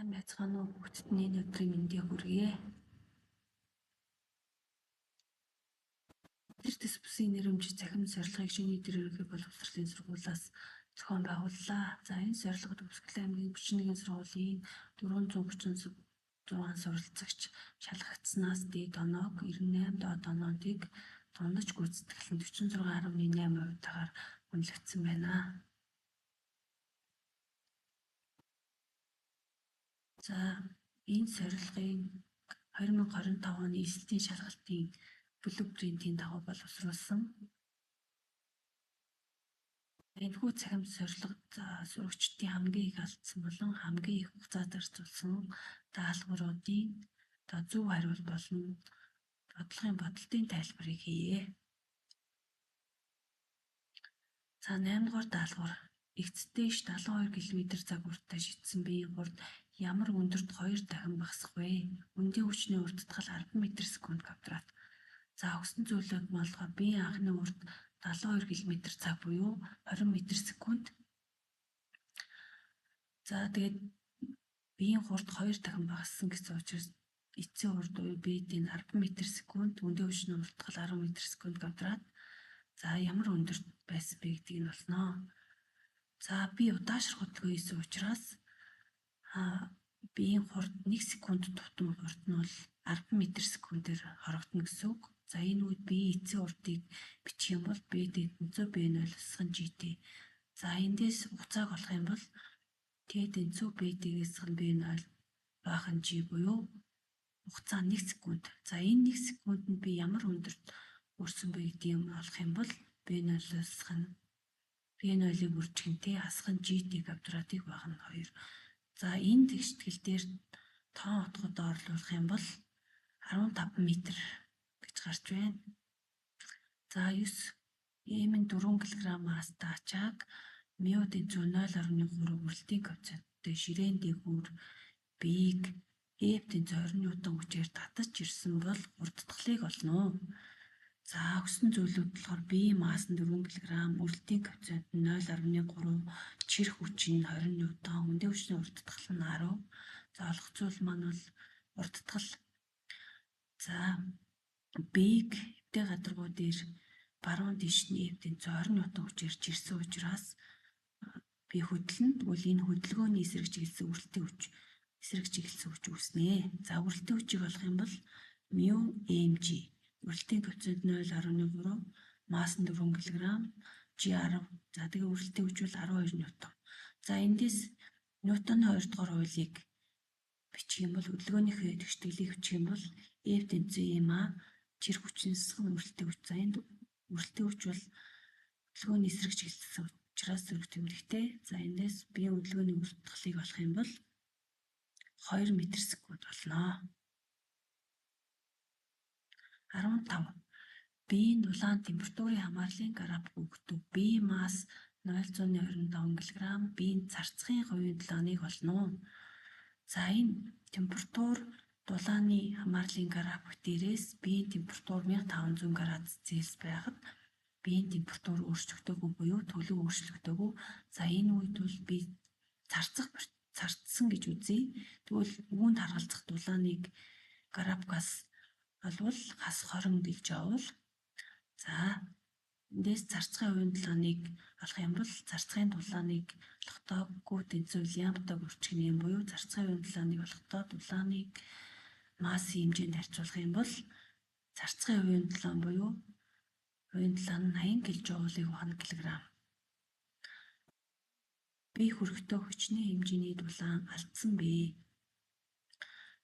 Сайн байцгаана уу бүгдний өдрийн мэндийг хүргэе. Тэрдэс бүсийн нэрэмж цахим зорилгыг шиний дэргэгээ боловсролын сургуулиас зохион байгууллаа. За энэ зорилгод Өвсгөл аймгийн 41 сургуулийн 436 суралцагч шалгагдсанаас дээд оноог 98 доод оноодыг дундаж гүйцэтгэлэн 46.8%-аар үнэлэгдсэн байна. За энэ зорилгын 2025 оны эсэлтийн шалгалтын блюпринтийн дагуу боловсруулсан. Энэхүү цахим зорилго сурагчдын хамгийн их алдсан болон хамгийн их хугацаа зарцуулсан даалгавруудын зөв хариулт болон бодлогын бодолтын тайлбарыг хийе. За 8 дугаар даалгавар эгцтэй 72 км/цаг уртаа шидсэн биеийн хурд ямар өндөрт 2 дахин багасах вэ? Өндийн хүчний урдтгал 10 м/сек квадрат. За өгсөн зүйлүүд болгоо биеийн анхны урд 72 км/цаг буюу 20 м/сек. За тэгээд биеийн хурд 2 дахин багассан гэсэн учраас эцсийн урд буюу биедийн 10 м/сек, өндийн хүчний урдтгал 10 м/сек квадрат. За ямар өндөрт байсан бэ гэдгийг нь олноо. За би удаашрах хөдөлгөөн хийсэн учраас биеийн хурд 1 секунд тутам хурд нь бол 10 м/сек-ээр хорогдно гэсэн үг. За энэ үед биеийн эцсийн урдыг бичих юм бол B тэнцүү B0 өсгөн GT. За эндээс хугацааг олох юм бол T тэнцүү B дээсгэн B0 баахан G буюу хугацаа 1 секунд. За энэ 1 секундэд би ямар өндөрт өрсөн бэ гэдгийг олох юм бол B0-оос B0-ыг үржих нь T хасах нь GT квадратыг баахна 2. За энэ тэгштгэл дээр тоон утгад орлуулах юм бол 15 м гэж гарч байна. За 9 М-ийн 4 кг масстай ачааг μ тэнцүү 0.3 үрэлтийн коэффициенттэй ширээн дээгүүр биеийг F тэнцүү 20 ньютон хүчээр татаж ирсэн бол урдтгалыг олно. За өгсөн зүйлүүд болохоор биеийн масс нь 4 кг, үрэлтийн коэффициент нь 0.3, чирх хүч нь 20 ньютон, өндийн хүчний урдтгал нь 10. За олох зүйл маань бол урдтгал. За биеийг эвтэй гадаргуу дээр баруун тийш нь F тэнцүү 20 ньютон хүчээр чирсэн учраас би хөдлөн тэгвэл энэ хөдөлгөөний эсрэг чиглэсэн үрэлтийн хүч үүснэ. За үрэлтийн хүчийг олох юм бол μmg үрэлтийн коэффициент 0.3, масс нь 4 кг, G 10. За тэгээ үрэлтийн хүч бол 12 ньютон. За эндээс ньютоны 2 дугаар хуулийг бичих юм бол хөдөлгөөнийхөө тэгштэглийг бичих юм бол F тэнцүү ma чирх хүчнээс үрэлтийн хүч. За энд үрэлтийн хүч бол хөдөлгөөний эсрэг чиглэсэн учраас зэрэг тэмдэгтэй. За эндээс биеийн хөдөлгөөний урдтгалыг олох юм бол 2 м/сек болно. 15. Биеийн дулаан температурын хамаарлын график өгдөг. Биеийн масс 0.25 кг, биеийн зарцхийн хувийн дулааныг олно. За энэ температур дулааны хамаарлын график дээрээс биеийн температур 1500 градус Цельс байхад биеийн температур өөрчлөгдөөгүй буюу төлөв өөрчлөгдөөгүй. За энэ үед бол би зарцсан гэж үзье. Тэгвэл үүнд харгалзах дулааныг графикаас болвол хас 20 гэж явуул. За эндээс зарцгын хувийн дулааныг олох юм бол зарцгын дулааныг олохдоо Q тэнцүү лямбдаг үржих юм буюу зарцгын хувийн дулааныг олохдоо дулааныг массын хэмжээнд харьцуулах юм бол зарцгын хувийн дулаан буюу хувийн дулаан нь 80 кJ-ыг ухна килограмм. Бие хүрэхтөө хүчний хэмжээний дулаан алдсан бэ.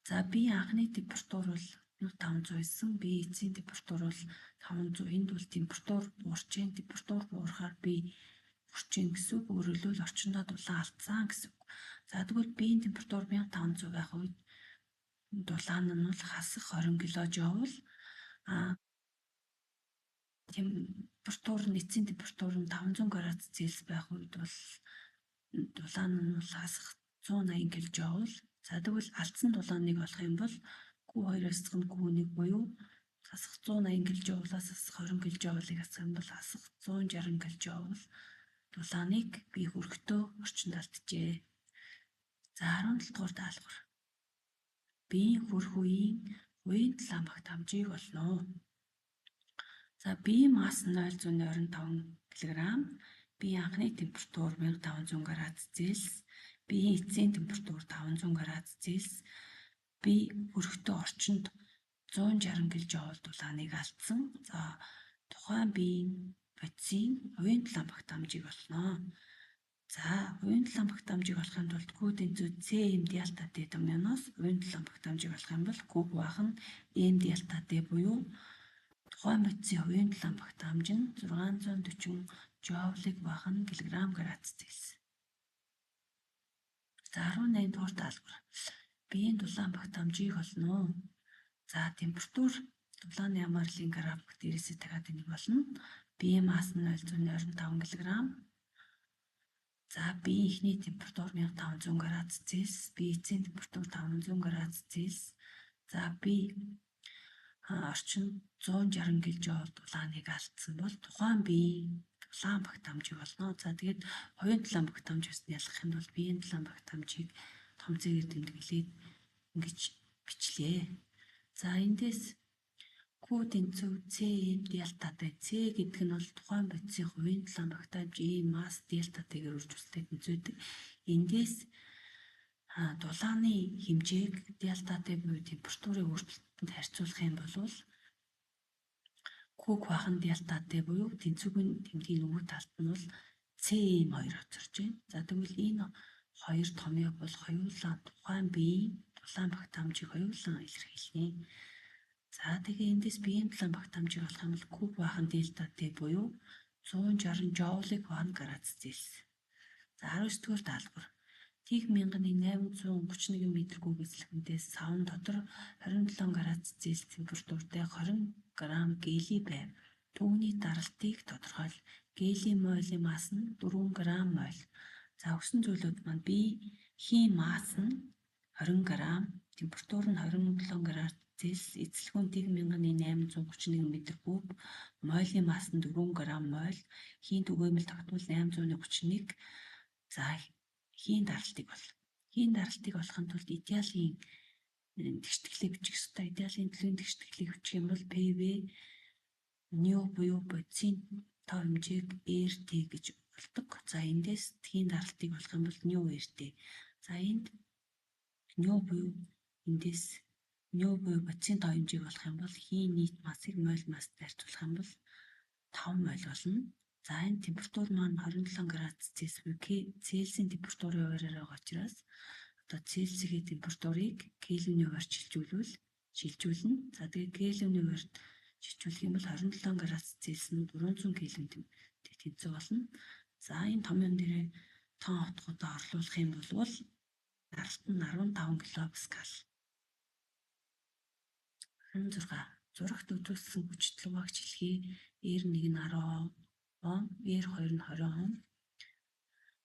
За биеийн анхны температур бол 500 байсан. Биеийн эцсийн температур бол 500. Энд бол температур буурчин. Температур буурахаар бие хүрчин гэсэн үг. Өөрөөр хэлбэл орчиндөө дулаан алдсан гэсэн үг. За тэгвэл биеийн температур 1500 байх үед дулаан нь бол хасах 20 кJ явуул. Температур эцсийн температур нь 500 градус Цельс байх үед бол дулаан нь бол хасах 180 кJ явуул. За тэгвэл алдсан дулааныг олох юм бол Q2-оос Q1 буюу хасах 180 кJ-аас хасах 20 кJ-ыг хасах юм бол хасах 160 кJ дулааныг би хүрэхтөө орчинд алджээ. За 17 дугаар даалгавар. Биеийн хүрэх үеийн талаан багт хамжийг олно. За биеийн масс нь 0.25 кг, биеийн анхны температур 1500 градус Цельс, биеийн эцсийн температур 500 градус Цельс, бие өргөтөө орчинд 160 кJ дулааныг алдсан. За тухайн биеийн бодисын уян талаан багт хамжийг олно. За уян талаан багт хамжийг олохын тулд Q тэнцвэр Cm delta T томьёоноос уян талаан багт хамжийг олох юм бол Q баах нь M delta T буюу тухайн бодисын уян талаан багт хамж нь 640 joule-ыг баах нь кг градус Цельс. За 18 дугаар даалгавар. Биеийн дулаан багт хамжийг олно. За температур дулааны хамаарлын график дээрээсээ дахиад энийг болно. Биеийн масс нь 0.25 кг. За биеийн ихний температур 1500 градус Цельс, биеийн эцсийн температур 500 градус Цельс. За бие орчинд 160 кJ дулааныг алдсан бол тухайн биеийн дулаан багт хамжийг олно. За тэгээд хоёрын дулаан багт хамж усны ялгах юм бол биеийн дулаан багт хамжийг том зэгээр тэмдэглээд ингэж бичлээ. За эндээс Q тэнцвэр Cm delta T. C гэдэг нь бол тухайн бодисын хувийн дулаан багт хамж масс delta T-гээр үржүүлэлттэй тэнцвэдэг. Эндээс дулааны хэмжээг delta T буюу температурын өөрчлөлтөнд харьцуулах юм бол Q баах нь delta T буюу тэнцвэрийн тэмдгийн нөгөө талд нь бол Cm 2 хоцорж байна. За тэгвэл энэ хоёр томьёо бол хоёулаа тухайн биеийн дулаан багт хамжийг хоёулаа илэрхийлнэ. За тэгээ эндээс биеийн дулаан багт хамжийг олох юм бол Q баах нь delta T буюу 160 joule-ыг баах градус Цельс. За 19 дугаар даалгавар. Тих 1831 м3 эзлэхэнээс савн дотор 27 градус Цельс температуртай 20 г гели байв. Түүний даралтыг тодорхойл. Гелийн молийн масс нь 4 г моль. За өгсөн зүйлүүд маань биеийн масс нь 20 г, температур нь 27 градус Цельс, эзлэгүүн тиг 1831 м3, молийн масс нь 4 г моль, хийн түгээмэл тогтмол 831. За хийн даралтыг бол. Хийн даралтыг олохын тулд идеалын тэгштэглийг бичих ёстой. Идеалын төлөвийн тэгштэглийг бичих юм бол PV nu буюу бодисын тоо хэмжээг RT гэж болдог. За эндээс хийн даралтыг олох юм бол nu RT. За энд nu буюу эндээс nu буюу бодисын тоо хэмжээг олох юм бол хийн нийт массыг моль масстай харьцуулах юм бол 5 моль болно. За энэ температур маань 27 градус Цельс буюу Цельсийн температурын хуваараар байгаа учраас одоо Цельсийн температурыг Кельвиний хуваарь шилжүүлнэ. За тэгээд Кельвиний хуваарь шилжүүлэх юм бол 27 градус Цельс нь 400 Кельвин тэнцүү болно. За энэ томьёон дээрээ тон утгуудаа орлуулах юм бол даралт нь 15 кПа. 16. Зурагт үзүүлсэн хүчтэй багч хэлхий R1 нь 10 Ом, R2 нь 20 Ом.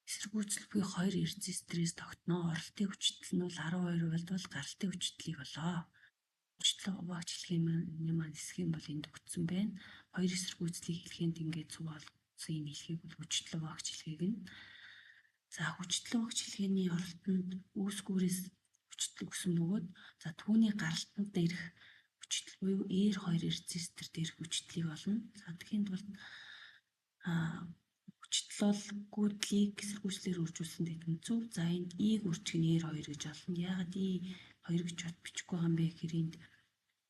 Эсэргүүцэл буй 2 резисторээс тогтноо. Оролтын хүчтэй нь бол 12 бол гаралтын хүчтэйг болоо. Хүчтэй багч хэлхийн маань хэсгийн бол энд өгсөн байна. 2 эсэргүүцлийг хэлхэнд ингээд цугаалсан юм хэлхийг бол хүчтэй багч хэлхийг нь. За хүчтэй багч хэлхээний оролтонд үүсгүүрээс хүчтэй өгсөн бөгөөд за түүний гаралтанд дээрх хүчтэй буюу R2 резистор дээрх хүчтэйг олно. За тэгэхээр бол хүчтэй бол гүйдлийг эсэргүүцлээр үржүүлсэн тэнцүү. За энд E-г үржих нь R2 гэж олно. Яагаад E2 гэж бод бичихгүй юм бэ гэхээр энд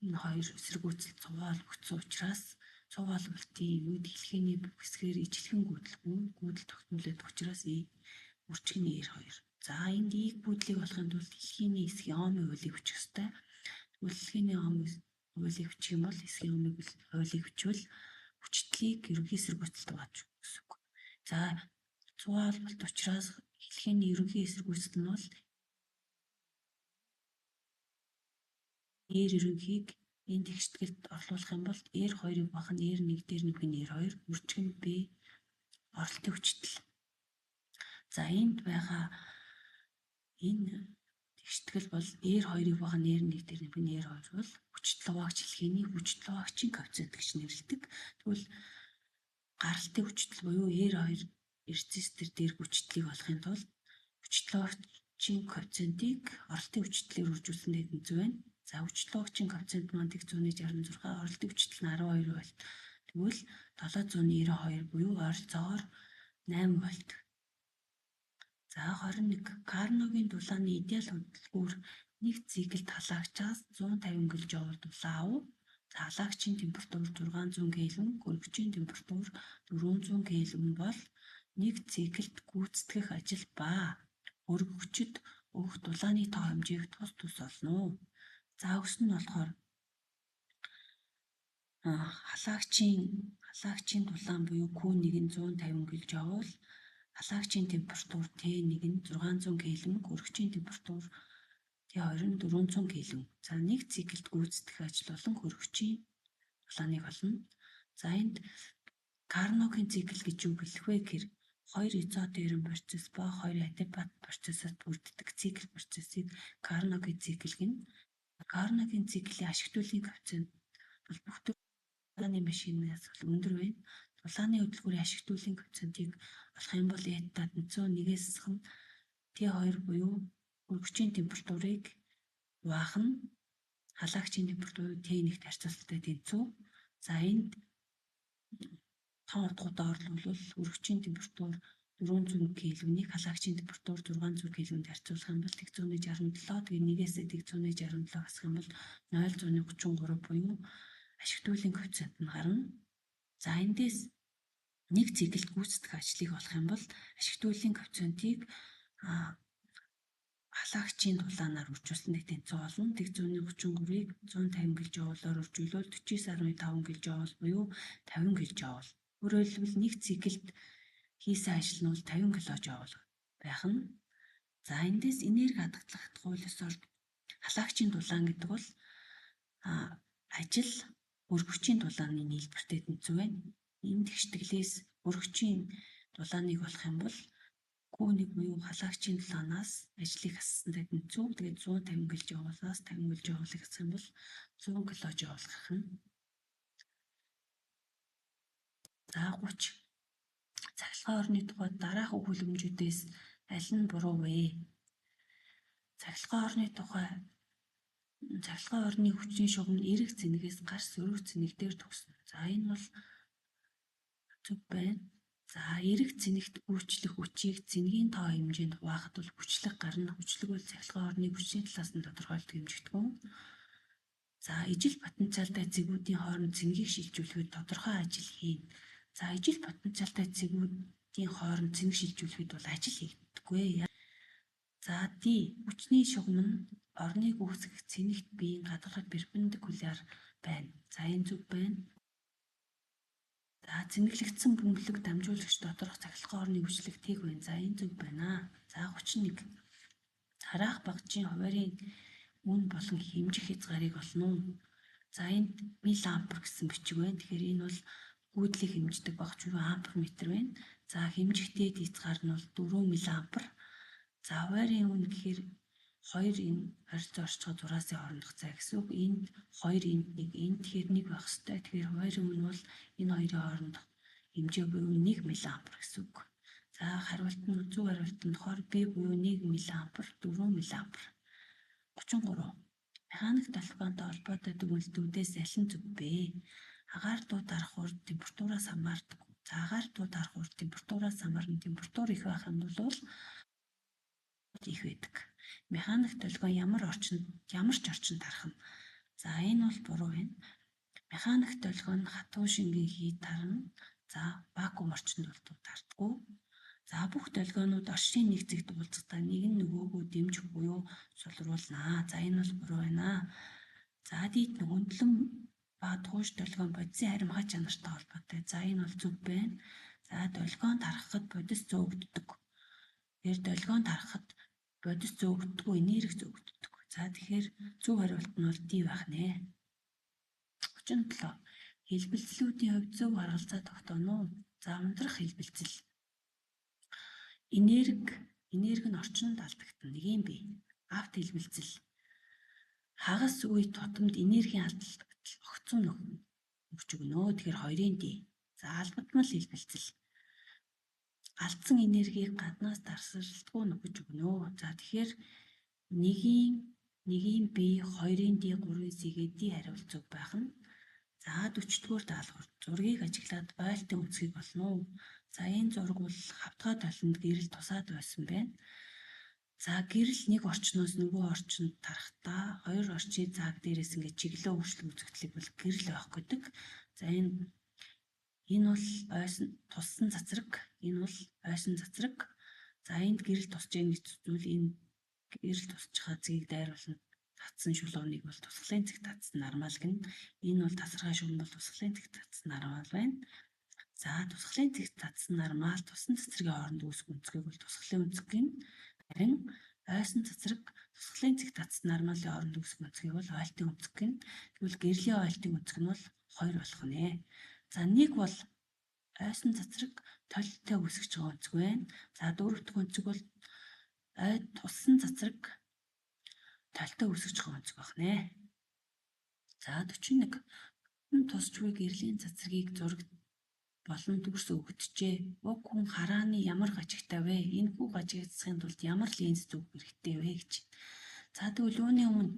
энэ хоёр эсэргүүцэл цугаал өгсөн учраас цугаалгалтын үед хэлхээний хэсгээр ижлэхэн гүйдэл тогтмолтой учраас E үржих нь R2. За энд E-г гүйдлийг олохын тулд хэлхээний хэсгийн омын хуулийг бичих ёстой. Хэлхээний омын хуулийг бичих юм бол хэсгийн омыг хуулийг бичвэл хүчтэйг ерөнхий эсэргүүцэлд багж гэсэн үг. За цугаалгалт учраас хэлхээний ерөнхий эсэргүүцэл нь бол R ерөнхийг энэ тэгшгэлд орлуулах юм бол R2-ыг бах нь R1 дээр нэмэх нь R2, үржих нь B оролтын хүчтэй. За энд байгаа энэ тэгштгэл бол R2-ыг бах нь R1 дээр нэмэх нь R2 бол хүчтэй багч хэлхээний хүчтэй багчийн коэффициент гэж нэрлэдэг. Тэгвэл гаралтын хүчтэй буюу R2 резистор дээр хүчтэйг олохын тулд хүчтэй багч хүчин коэффициентийг оролтын хүчтэйгээр үржүүлсэн нэгэн зүйл байна. За хүчлэн хүчин коэффициент маань 166, оролтын хүчтэл нь 12 вольт. Тэгвэл 792 буюу ойролцоогоор 8 вольт. За 21 Карногийн дулааны идеал хөдөлгүүр нэг цикл халагчаас 150 кJ дулаан авав. За халагчийн температур 600 Кельвин, хөргөчийн температур 400 Кельвин бол нэг циклд гүйцэтгэх ажил ба хөргөгчд өгөх дулааны тоо хэмжээг тус олно. За өгсөн нь болохоор халагчийн дулаан буюу Q1 нь 150 кJ, халагчийн температур T1 нь 600 Кельвин, хөргөчийн температур T2 нь 400 Кельвин. За нэг циклд гүйцэтгэх ажил болон хөргөчийн дулааныг олно. За энд Карногийн цикл гэж юу хэлэх вэ гэхээр хоёр изотерм процесс ба хоёр адиабат процессыг бүрддэг цикл процессыг Карногийн цикл гэнэ. Карногийн циклийн ашиглуулын коэффициент бол бүх дулааны машинаас өндөр байна. Дулааны хөдөлгүүрийн ашиглуулын коэффициентийг олох юм бол eta тэнцүү 1-ээс нь T2 буюу хөргөчийн температурыг хуваах нь халагчийн температурыг T1-т харьцуулахтай тэнцүү. За энд том утгуудаа орлуулвал хөргөчийн температур 400 Кельвинийг халагчийн температур 600 Кельвинд харьцуулах юм бол 167, тэгээ 1-ээс 167 гасах юм бол 0.33 буюу ашиглуулын коэффициент нь гарна. За эндээс нэг циклд гүйцэтгэх ажлыг олох юм бол ашиглуулын коэффициентийг халагчийн дулаанаар үржүүлсэндээ тэнцүү болно. 133-ыг 150 кJ-оор үржүүлвэл 49.5 кJ буюу 50 кJ. Өөрөөр хэлбэл нэг циклд хийсэн ажил нь бол 50 кJ байх нь. За эндээс энерги хадгалах хуулиасаар халагчийн дулаан гэдэг бол ажил хөргөчийн дулааны нийлбэртэй тэнцүү байна. Энэ тэгштэглээс хөргөчийн дулааныг олох юм бол Q1 буюу халагчийн дулаанаас ажлыг хассантай тэнцүү. Тэгээд 150 кJ-аас 50 кJ-ыг хасах юм бол 100 кJ гарах нь. За 30 цахилгаан орны тухай дараах өгүүлбэмжүүдээс аль нь буруу вэ? Цахилгаан орны хүчний шугам нь эрэг цэнэгээс гарч сөрөг цэнэг дээр төгснө. За энэ бол зөв байна. За эрэг цэнэгт гүйчлэх хүчийг цэнэгийн тоо хэмжээнд хуваахад бол хүчлэг гарна. Хүчлэг бол цахилгаан орны хүчний талаас нь тодорхойлдог хэмжигдэхүүн. За ижил потенциалтай цэгүүдийн хооронд цэнэгийг шилжүүлэхэд тодорхой ажил хийн. За ижил потенциалтай цэгүүдийн хооронд цэнэг шилжүүлэхэд бол ажил хийгддэггүй. За D хүчний шугам нь орныг үүсгэх цэнэгт биеийн гадаргад перпендикуляр байна. За энэ зөв байна. За цэнэглэгдсэн бөмбөлөг дамжуулагч доторх цахилгаан орны хүчлэг T байна. За энэ зөв байна. За 31 тараах багжийн хуваарийн үн болон хэмжих хязгаарыг олно. За энд миллиампер гэсэн бичиг байна. Тэгэхээр энэ бол гүйдлийг хэмждэг багж буюу ампер метр байна. За хэмжихтэй хязгаар нь бол 4 миллиампер. За хуваарийн үн гэхээр 2 энэ ойролцоо орчгоо зураасан хоорондох цай гэсэн үг. Энд 2 энд 1 энд тэгэхээр 1 байх ёстой. Тэгэхээр хуваарийн үн бол энэ хоёрын хоорондох хэмжээ буюу 1 миллиампер гэсэн үг. За хариулт нь зөв хариулт нь болохоор B буюу 1 миллиампер 4 миллиампер. 33 механик толгойнтой холбоотой дүгнэлтүүдээс аль нь зөв бэ? Агаар дуу дарах урд температураас хамаардаг. За агаар дуу дарах урд температураас хамаарна. Температур их байх юм бол их байдаг. Механик толгой ямар ч орчинд тархна. За энэ бол буруу байна. Механик толгой нь хатуу шингийн хийд тарна. За вакуум орчинд бол тардаггүй. За бүх толгойнууд оршийн нэг зэгт уулзахдаа нэг нь нөгөөгөө дэмжих буюу сулруулна. За энэ бол буруу байна. За дийд хөндлөн ба тууш толгой бодисын харимхай чанартай холбоотой. За энэ бол зөв байна. За толгойн тархахад бодис зөөгддөг. Тэгэхээр толгойн тархахад бодис зөөгддөггүй, энерги зөөгддөг. За тэгэхээр зөв хариулт нь бол D байх нэ. 37 хэлбэлцлүүдийн хувьд зөв харгалзаа тогтооно уу? За ундрах хэлбэлцэл. Энерги нь орчинд алдагдана. Нэг юм бий. Авт хэлбэлцэл. Хагас үе тутамд энергийн алдагдал огцом өгч өгнө. Тэгэхээр 2-ын D. За албадмал хэлбэлцэл. алдсан энергийг гаднаас дарсалтгүй нөхөж өгнө. За тэгэхээр нэгийн B, 2-ын D, 3-ын C-гээ D хариулт зөв байх нь. За 40-р даалгавар зургийг ажиглаад ойлтын үнцгийг олно уу? За энэ зураг бол хавтгай толонд гэрэл тусаад байсан байна. За гэрэл нэг орчноос нөгөө орчинд тарахдаа хоёр орчны зааг дээрээс ингээд чиглэлөө өөрчлөлт үзэгдлийг бол гэрэл авах гэдэг. За энэ бол ойсон туссан цацраг, энэ бол ойсон цацраг. За энд гэрэл тусч байгаа гэж зүйл энэ гэрэл тусч байгаа зэгийг дайруулна. Татсан шулууныг бол тусгалын цэг татсан нормал гэнэ. Энэ бол тасархай шугам бол тусгалын цэг татсан нормал байна. За тусгалын цэг татсан нормал тусан цацрагийн хооронд үүсэх үнцгийг бол тусгалын үнцэг гэнэ. Харин ойсон цацраг тусгалын цэг татсан нормалын хооронд үүсэх үнцгийг бол ойлтын үнцэг гэнэ. Тэгвэл гэрлийн ойлтын үнцэг нь бол 2 болох нэ. За 1 бол ойсон цацраг толтой үүсгэж байгаа үнцэг байна. За 4 дахь үнцэг бол туссан цацраг толтой үүсгэж байгаа үнцэг байх нэ. За 41 тусч буй гэрлийн цацрагийг зураг болон дүрс өгдөжээ. Уг хүн харааны ямар гажигтай вэ? Энэ хүү гажигдсахын тулд ямар линз зүг хэрэгтэй вэ гэж. За тэгвэл үүний өмнө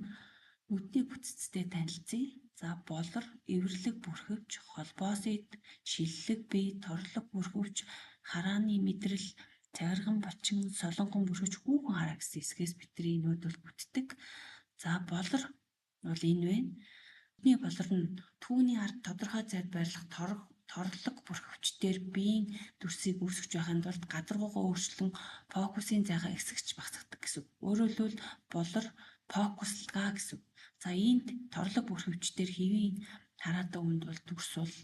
нүдний бүтцтэй танилцъя. За болор, эвэрлэг бүрхөвч, холбоосид, шиллэг бие, торлог бүрхөвч, харааны мэдрэл, цагарган бочин, солонгон бүрхөвч, хүүхэн хараа гэсэн хэсгээс бидний энүүд бол бүтдэг. За болор бол энэ байна. Нүдний болор нь түүний ард тодорхой зайд байрлах торлог бүрхөвчдөр биеийн дүрсийг үүсгэж байхын тулд гадаргуугаа өөрчлөн фокусын зайгаа эсгэж багсгадаг гэсэн. Өөрөөр хэлбэл болор фокуслгаа гэсэн. За энд торлог бүрхөвчдөр хэвийн хараатай үнд бол дүрс бол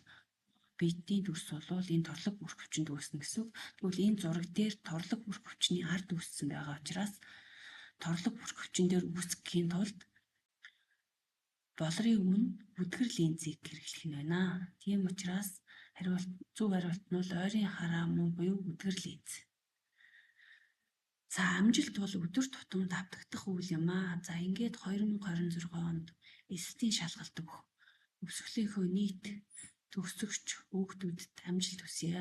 биетийн дүрс бол энэ торлог бүрхөвчөнд үүснэ гэсэн. Тэгвэл энэ зураг дээр торлог бүрхөвчний ард үүссэн байгаа учраас торлог бүрхөвчин дээр үүсгэхийн тулд болрын өмнө бүдгэр линзийг хэрэглэх нь байна. Тийм учраас зөв хариулт нь бол ойрын хараа мөн буюу бүдгэр линз. За амжилт бол өдөр тутам давтагдах үйл юм аа. За ингээд 2026 онд эсэлтийн шалгалт өгөх өвсгөлийнхөө нийт төгсөгч хүүхдүүдэд амжилт хүсье.